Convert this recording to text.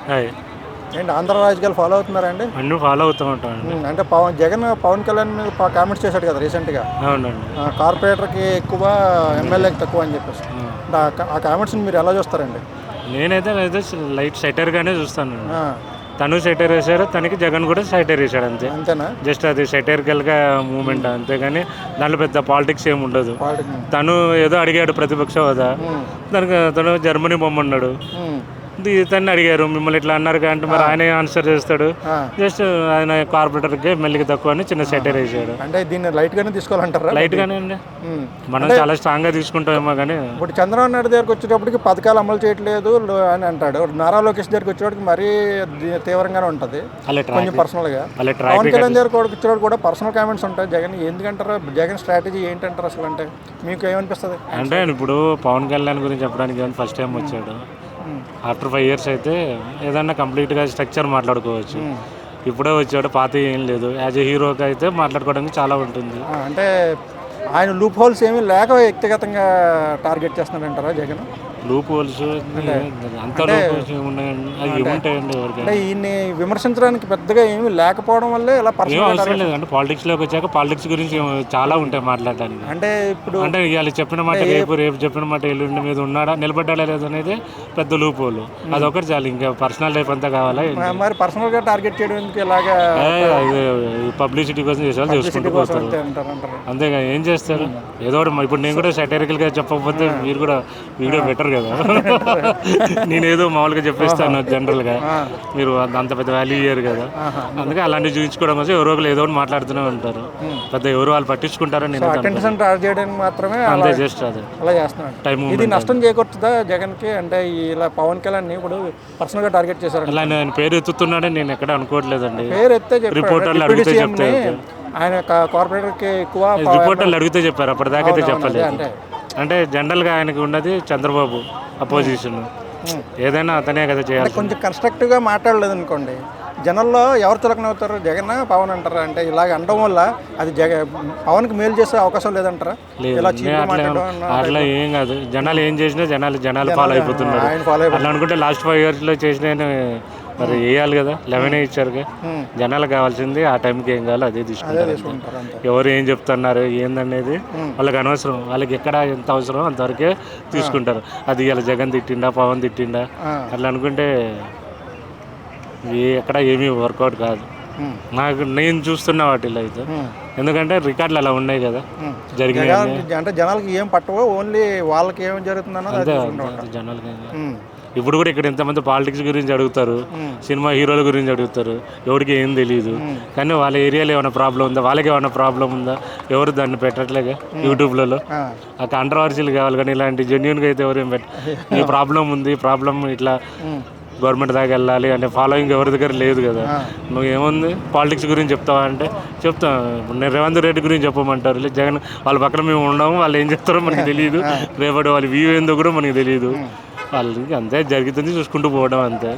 Hi. ఏంటి ఆంధ్ర రాజకీయాలు follow అవుతున్నారండి? అన్నీ ఫాలో అవుతూ ఉంటామండి. అంటే పవన్ కళ్యాణ్ మీద కామెంట్స్ చేశాడు కదా రీసెంట్గా. అవునండి. కార్పొరేటర్కి ఎక్కువ, ఎమ్మెల్యేకి తక్కువ అని చెప్పేసి. ఆ. ఆ కామెంట్స్ని మీరు ఎలా చూస్తారండి? నేనైతే లైట్ సెటైర్గానే చూస్తాను. ఆ, తను సెటైర్ వేశారు, తనకి జగన్ కూడా సెటైర్ వేశాడు అంతే. అంతేనా? జస్ట్ అది సెటైరికల్గా మూమెంట్ అంతేగాని దాంట్లో పెద్ద పాలిటిక్స్ ఏమి ఉండదు. పాలిటిక్స్. తను ఏదో అడిగాడు ప్రతిపక్ష హోదా, దానికి తను జర్మనీ బొమ్మన్నాడు. తను అడిగారు మిమ్మల్ని ఇట్లా అన్నారు అంటే మరి ఆయన ఆన్సర్ చేస్తాడు. జస్ట్ ఆయన కార్పొరేటర్కి ఎమ్మెల్యేకి తక్కువ అని చిన్న సెటైర్ వేసాడు. అంటే దీన్ని లైట్గానే తీసుకోవాలంటారా? లైట్గానే అండి. మనం చాలా స్ట్రాంగ్గా తీసుకుంటామేమో కానీ ఇప్పుడు చంద్రబాబు నాయుడు దగ్గరికి వచ్చేటప్పటికి పథకాలు అమలు చేయట్లేదు అని అంటాడు. నారా లోకేష్ దగ్గరికి వచ్చేటప్పటికి మరీ తీవ్రంగానే ఉంటుంది కొంచెం పర్సనల్గా. పవన్ కళ్యాణ్ దగ్గరికి వచ్చేటప్పుడు కూడా పర్సనల్ కామెంట్స్ ఉంటాయి. జగన్ ఎందుకంటారు? జగన్ స్ట్రాటజీ ఏంటంటారు అసలు? అంటే మీకు ఏమనిపిస్తుంది? అంటే ఇప్పుడు పవన్ కళ్యాణ్ గురించి చెప్పడానికి ఫస్ట్ టైం వచ్చాడు. ఆఫ్టర్ 5 years అయితే ఏదన్నా కంప్లీట్గా స్ట్రక్చర్ మాట్లాడుకోవచ్చు. ఇప్పుడే వచ్చాడు, పాత ఏం లేదు. యాజ్ ఏ హీరోగా అయితే మాట్లాడుకోవడానికి చాలా ఉంటుంది. అంటే ఆయన లూప్ హోల్స్ ఏమీ లేక వ్యక్తిగతంగా టార్గెట్ చేస్తున్నాడంటారా జగన్? లూప్ హోల్స్ అంత ఉన్నాయండి, అవి ఏముంటాయండి ఎవరికి? అంటే ఈయన్ని విమర్శించడానికి పెద్దగా ఏమీ లేకపోవడం వల్లే ఇలా అవసరం లేదు. అంటే పాలిటిక్స్లోకి వచ్చాక పాలిటిక్స్ గురించి చాలా ఉంటాయి మాట్లాడడానికి. అంటే ఇప్పుడు అంటే ఇవాళ చెప్పిన మాట రేపు చెప్పిన మాట ఎల్లుండి మీద ఉన్నాడా నిలబడ్డా లేదు అనేది పెద్ద లూప్ హోల్. అదొకటి చాలు, ఇంకా పర్సనల్ లైఫ్ అంతా కావాలా? మరి పర్సనల్గా టార్గెట్ చేయడం ఎందుకు ఇలాగా? పబ్లిసిటీ కోసం చేసేవాళ్ళు చేసుకుంటూ పోతారు అంతేగా. ఏం చేస్తారు? ఏదో ఒకటి. ఇప్పుడు నేను కూడా సెటైరికల్గా చెప్పకపోతే మీరు కూడా వీడియో బెటర్ కదా. నేనేదో మామూలుగా చెప్పేస్తాను జనరల్గా, మీరు అంత పెద్ద వాల్యూ ఇయ్యారు కదా. అందుకే అలాంటివి చూపించుకోవడం కోసం ఎవరో ఒకరు ఏదో ఒకటి మాట్లాడుతూనే ఉంటారు. పెద్ద ఎవరు వాళ్ళు పట్టించుకుంటారని నేను మాత్రమే అంతే. జస్ట్ అదే అలా చేస్తున్నాడు. టైం ఇది నష్టం చేకూరుతుందా జగన్కి? అంటే ఇలా పవన్ కళ్యాణ్ ఇప్పుడు పర్సనల్గా టార్గెట్ చేశారు. అలా నేను పేరు ఎత్తుతున్నాడని నేను ఎక్కడ అనుకోవట్లేదండి. పేరు ఎత్తే రిపోర్టర్లు అడిగితే చెప్తే, ఆయన కార్పొరేటర్కి ఎక్కువ రిపోర్టర్లు అడిగితే చెప్పారు, అప్పటిదాకా అయితే చెప్పలేదు. అంటే జనరల్గా ఆయనకి ఉన్నది చంద్రబాబు అపోజిషన్, ఏదైనా అతనే కదా చేయాలి. కొంచెం కన్స్ట్రక్టివ్గా మాట్లాడలేదు అనుకోండి, జనంలో ఎవరు చులకన అవుతారు? జగన్, పవన్ అంటారా? అంటే ఇలాగ అనడం వల్ల అది పవన్కి మేలు చేసే అవకాశం లేదంటారా? అట్లా ఏం కాదు. జనాలు ఏం చేసినా జనాలు ఫాలో అయిపోతున్నారు. అట్లా అనుకుంటే లాస్ట్ 5 yearsలో చేసిన మరి వేయాలి కదా. 11 ఇచ్చారు. జనాలకు కావాల్సింది ఆ టైంకి ఏం కావాలో అదే తీసుకుంటారు. ఎవరు ఏం చెప్తున్నారు ఏందనేది వాళ్ళకి అనవసరం. వాళ్ళకి ఎక్కడ ఎంత అవసరం అంతవరకే తీసుకుంటారు. అది ఇలా జగన్ తిట్టిండా, పవన్ తిట్టిండా అట్లా అనుకుంటే ఎక్కడ ఏమీ వర్కౌట్ కాదు. నేను చూస్తున్న వాటిలో అయితే, ఎందుకంటే రికార్డులు అలా ఉన్నాయి కదా జరిగినాయి. అంటే జనాలకి ఏం పట్టవో, ఓన్లీ వాళ్ళకి ఏం జరుగుతుందన్నది జనాలకి. ఇప్పుడు కూడా ఇక్కడ ఎంతమంది పాలిటిక్స్ గురించి అడుగుతారు, సినిమా హీరోల గురించి అడుగుతారు, ఎవరికి ఏం తెలియదు. కానీ వాళ్ళ ఏరియాలో ఏమైనా ప్రాబ్లం ఉందా, వాళ్ళకి ఏమైనా ప్రాబ్లం ఉందా, ఎవరు దాన్ని పెట్టట్లేగా యూట్యూబ్లలో. ఆ కాంట్రవర్సీలు కావాలి కానీ ఇలాంటి జెన్యున్గా అయితే ఎవరు ఏం ఈ ప్రాబ్లం ఉంది, ప్రాబ్లం ఇట్లా గవర్నమెంట్ దాకా వెళ్ళాలి అంటే ఫాలోయింగ్ ఎవరి దగ్గర లేదు కదా. నువ్వు ఏముంది పాలిటిక్స్ గురించి చెప్తావా అంటే చెప్తాం. నేను రేవంత్ రెడ్డి గురించి చెప్పమంటారు, లేదు జగన్ వాళ్ళ పక్కన మేము ఉండము, వాళ్ళు ఏం చెప్తారో మనకి తెలియదు, రేపటి వాళ్ళ వ్యూ ఏందో కూడా మనకి తెలియదు. వాళ్ళకి అంతే జరుగుతుంది, చూసుకుంటూ పోవడం అంతే.